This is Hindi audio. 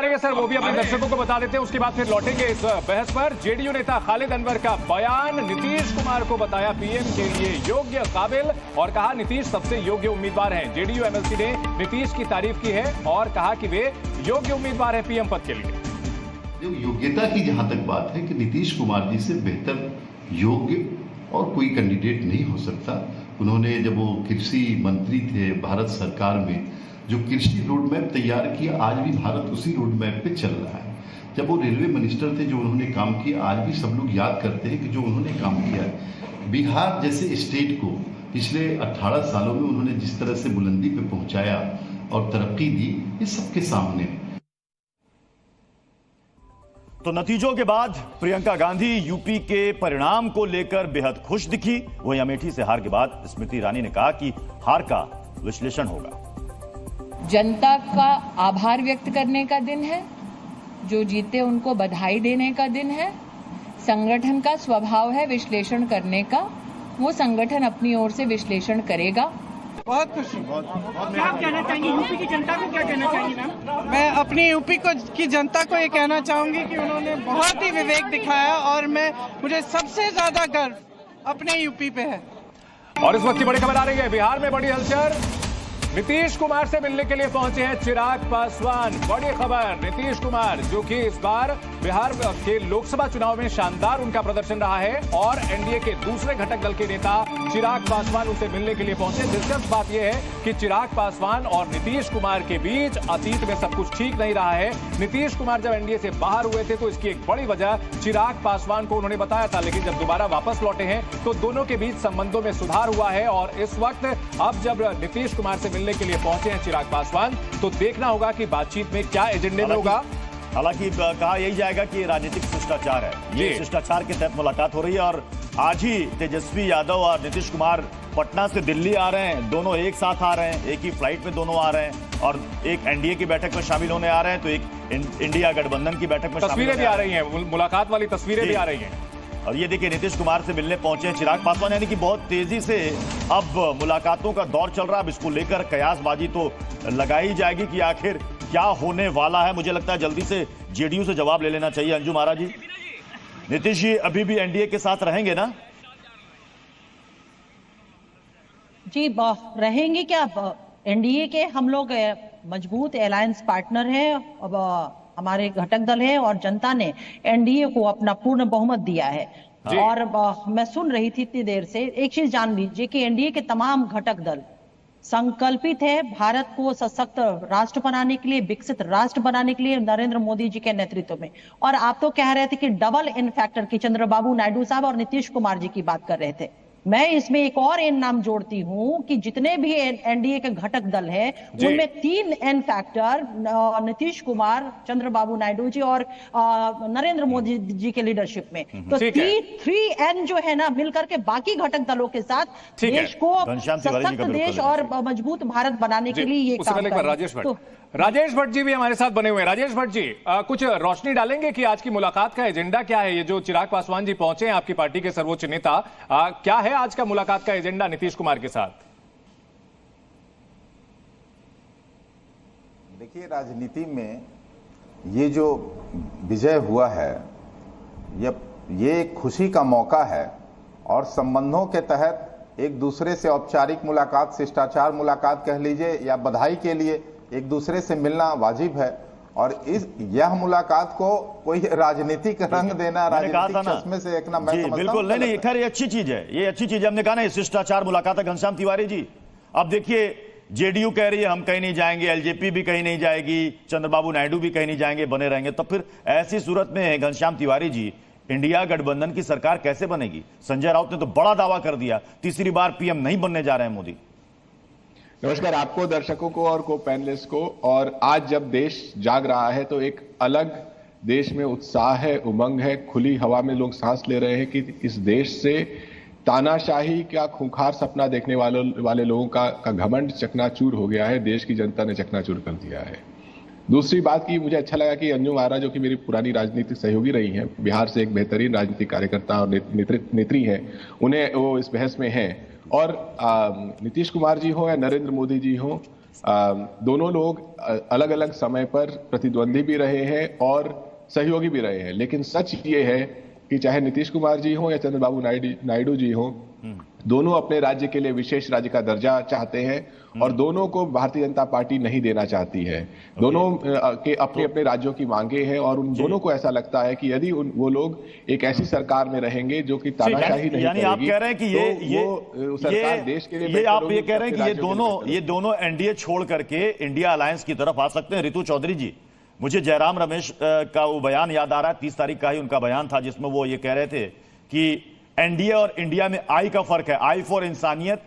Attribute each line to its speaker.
Speaker 1: रहेंगे सर, वो भी अपने दर्शकों को बता देते हैं, उसके बाद फिर लौटेंगे इस बहस पर। जेडीयू नेता खालिद अनवर का बयान, नीतीश कुमार को बताया पीएम के लिए योग्य, काबिल, और कहा नीतीश सबसे योग्य उम्मीदवार हैं। जेडीयू एमएलसी ने नीतीश की तारीफ की है और कहा कि वे योग्य उम्मीदवार हैं पीएम पद के लिए।
Speaker 2: जो योग्यता की जहां तक बात है कि नीतीश कुमार जी से बेहतर योग्य और कोई कैंडिडेट नहीं हो सकता। उन्होंने जब वो कृषि मंत्री थे भारत सरकार में, जो कृषि रोड मैप तैयार किया, आज भी भारत उसी रोड मैप पे चल रहा है। जब वो रेलवे मिनिस्टर थे, जो उन्होंने काम किया, आज भी सब लोग याद करते हैं कि जो उन्होंने काम किया है। बिहार जैसे स्टेट को पिछले 18 सालों में उन्होंने जिस तरह से बुलंदी पे पहुंचाया और तरक्की दी, ये सबके सामने है।
Speaker 3: तो नतीजों के बाद प्रियंका गांधी यूपी के परिणाम को लेकर बेहद खुश दिखी। वहीं अमेठी से हार के बाद स्मृति ईरानी ने कहा कि हार का विश्लेषण होगा।
Speaker 4: जनता का आभार व्यक्त करने का दिन है, जो जीते उनको बधाई देने का दिन है। संगठन का स्वभाव है विश्लेषण करने का, वो संगठन अपनी ओर से विश्लेषण करेगा।
Speaker 5: बहुत खुशी। क्या कहना चाहेंगे यूपी की जनता को, क्या कहना चाहेंगे मैम? मैं अपनी यूपी की जनता को ये कहना चाहूंगी कि उन्होंने बहुत ही विवेक दिखाया और मुझे सबसे ज्यादा गर्व अपने यूपी पे है।
Speaker 1: और इस वक्त की बड़ी खबर आ रही है, बिहार में बड़ी हलचल। नीतीश कुमार से मिलने के लिए पहुंचे हैं चिराग पासवान। बड़ी खबर, नीतीश कुमार जो कि इस बार बिहार के लोकसभा चुनाव में शानदार उनका प्रदर्शन रहा है और एनडीए के दूसरे घटक दल के नेता चिराग पासवान उनसे मिलने के लिए पहुंचे। दिलचस्प बात यह है कि चिराग पासवान और नीतीश कुमार के बीच अतीत में सब कुछ ठीक नहीं रहा है। नीतीश कुमार जब एनडीए से बाहर हुए थे तो इसकी एक बड़ी वजह चिराग पासवान को उन्होंने बताया था, लेकिन जब दोबारा वापस लौटे हैं तो दोनों के बीच संबंधों में सुधार हुआ है। और इस वक्त अब जब नीतीश कुमार से मिलने के लिए पहुंचे हैं चिराग पासवान, तो देखना होगा कि बातचीत में क्या एजेंडे में होगा।
Speaker 3: हालांकि कहा यही जाएगा कि राजनीतिक शिष्टाचार है, ये शिष्टाचार के तहत मुलाकात हो रही है। और आज ही तेजस्वी यादव और नीतीश कुमार पटना से दिल्ली आ रहे हैं, दोनों एक साथ आ रहे हैं, एक ही फ्लाइट में दोनों आ रहे हैं और एक एनडीए की बैठक में शामिल होने आ रहे हैं, तो एक इंडिया गठबंधन की बैठक में
Speaker 1: तस्वीरें भी आ रही हैं, मुलाकात वाली तस्वीरें भी आ रही हैं।
Speaker 3: और ये देखिए नीतीश कुमार से मिलने पहुंचे हैं चिराग पासवान, यानी कि बहुत तेजी से अब मुलाकातों का दौर चल रहा है। अब इसको लेकर कयासबाजी तो लगाई जाएगी कि आखिर क्या होने वाला है। मुझे लगता है जल्दी से जेडीयू से जवाब ले लेना चाहिए। अंजू महाराज जी, नीतीश जी अभी भी एनडीए के साथ रहेंगे ना?
Speaker 6: जी रहेंगे क्या? एनडीए के हम लोग मजबूत अलायंस पार्टनर हैं। अब हमारे घटक दल है और जनता ने एनडीए को अपना पूर्ण बहुमत दिया है। और मैं सुन रही थी इतनी देर से, एक चीज जान लीजिए कि एनडीए के तमाम घटक दल संकल्पित है भारत को सशक्त राष्ट्र बनाने के लिए, विकसित राष्ट्र बनाने के लिए नरेंद्र मोदी जी के नेतृत्व में। और आप तो कह रहे थे कि डबल इन फैक्टर की चंद्रबाबू नायडू साहब और नीतीश कुमार जी की बात कर रहे थे। मैं इसमें एक और एन नाम जोड़ती हूं कि जितने भी एनडीए के घटक दल है उनमें 3 एन फैक्टर नीतीश कुमार, चंद्रबाबू नायडू जी और नरेंद्र मोदी जी के लीडरशिप में। तो 3 एन जो है ना, मिलकर के बाकी घटक दलों के साथ देश को सशक्त देश और मजबूत भारत बनाने के लिए ये काम कर।
Speaker 1: राजेश भट्ट जी भी हमारे साथ बने हुए हैं। राजेश भट्ट जी, कुछ रोशनी डालेंगे कि आज की मुलाकात का एजेंडा क्या है? ये जो चिराग पासवान जी पहुंचे हैं, आपकी पार्टी के सर्वोच्च नेता, क्या है आज का मुलाकात का एजेंडा नीतीश कुमार के साथ?
Speaker 7: देखिए, राजनीति में ये जो विजय हुआ है, ये एक खुशी का मौका है और संबंधों के तहत एक दूसरे से औपचारिक मुलाकात, शिष्टाचार मुलाकात कह लीजिए या बधाई के लिए एक दूसरे से मिलना वाजिब है। और यह मुलाकात को कोई राजनीतिक रंग देना, राजनीतिक चश्मे से देखना, मैं समझता हूं
Speaker 3: बिल्कुल नहीं, खैर ये अच्छी चीज है, ये अच्छी चीज है। हमने कहा ना, ये शिष्टाचार मुलाकात है। घनश्याम तिवारी जी, अब देखिए जेडीयू कह रही है हम कहीं नहीं जाएंगे, एलजेपी भी कहीं नहीं जाएगी, चंद्रबाबू नायडू भी कहीं नहीं जाएंगे, बने रहेंगे। तो फिर ऐसी सूरत में घनश्याम तिवारी जी, इंडिया गठबंधन की सरकार कैसे बनेगी? संजय राउत ने तो बड़ा दावा कर दिया, तीसरी बार पीएम नहीं बनने जा रहे हैं मोदी।
Speaker 8: नमस्कार आपको, दर्शकों को और को पैनलिस्ट को। और आज जब देश जाग रहा है तो एक अलग देश में उत्साह है, उमंग है, खुली हवा में लोग सांस ले रहे हैं कि इस देश से तानाशाही का खूंखार सपना देखने वाले लोगों का घमंड चकनाचूर हो गया है। देश की जनता ने चकनाचूर कर दिया है। दूसरी बात की मुझे अच्छा लगा कि अंजू महाराज, जो कि मेरी पुरानी राजनीतिक सहयोगी रही हैं, बिहार से एक बेहतरीन राजनीतिक कार्यकर्ता और नेत्री हैं, उन्हें वो इस बहस में हैं। और नीतीश कुमार जी हो या नरेंद्र मोदी जी हो, दोनों लोग अलग अलग समय पर प्रतिद्वंदी भी रहे हैं और सहयोगी भी रहे हैं, लेकिन सच ये है कि चाहे नीतीश कुमार जी हो या चंद्रबाबू नायडू जी हो, दोनों अपने राज्य के लिए विशेष राज्य का दर्जा चाहते हैं और दोनों को भारतीय जनता पार्टी नहीं देना चाहती है। दोनों के अपने अपने राज्यों की मांगे हैं और उन दोनों को ऐसा लगता है कि यदि वो लोग एक ऐसी सरकार में रहेंगे जो कि तानाशाही नहीं
Speaker 3: यानी आप कह रहे हैं कि
Speaker 8: ये सरकार देश के लिए
Speaker 3: आप ये कह रहे हैं कि ये दोनों एनडीए छोड़ करके इंडिया अलायंस की तरफ आ सकते हैं। रितु चौधरी जी, मुझे जयराम रमेश का वो बयान याद आ रहा है, 30 तारीख का ही उनका बयान था, जिसमें वो ये कह रहे थे कि एनडीए और इंडिया में आई का फर्क है, आई फॉर इंसानियत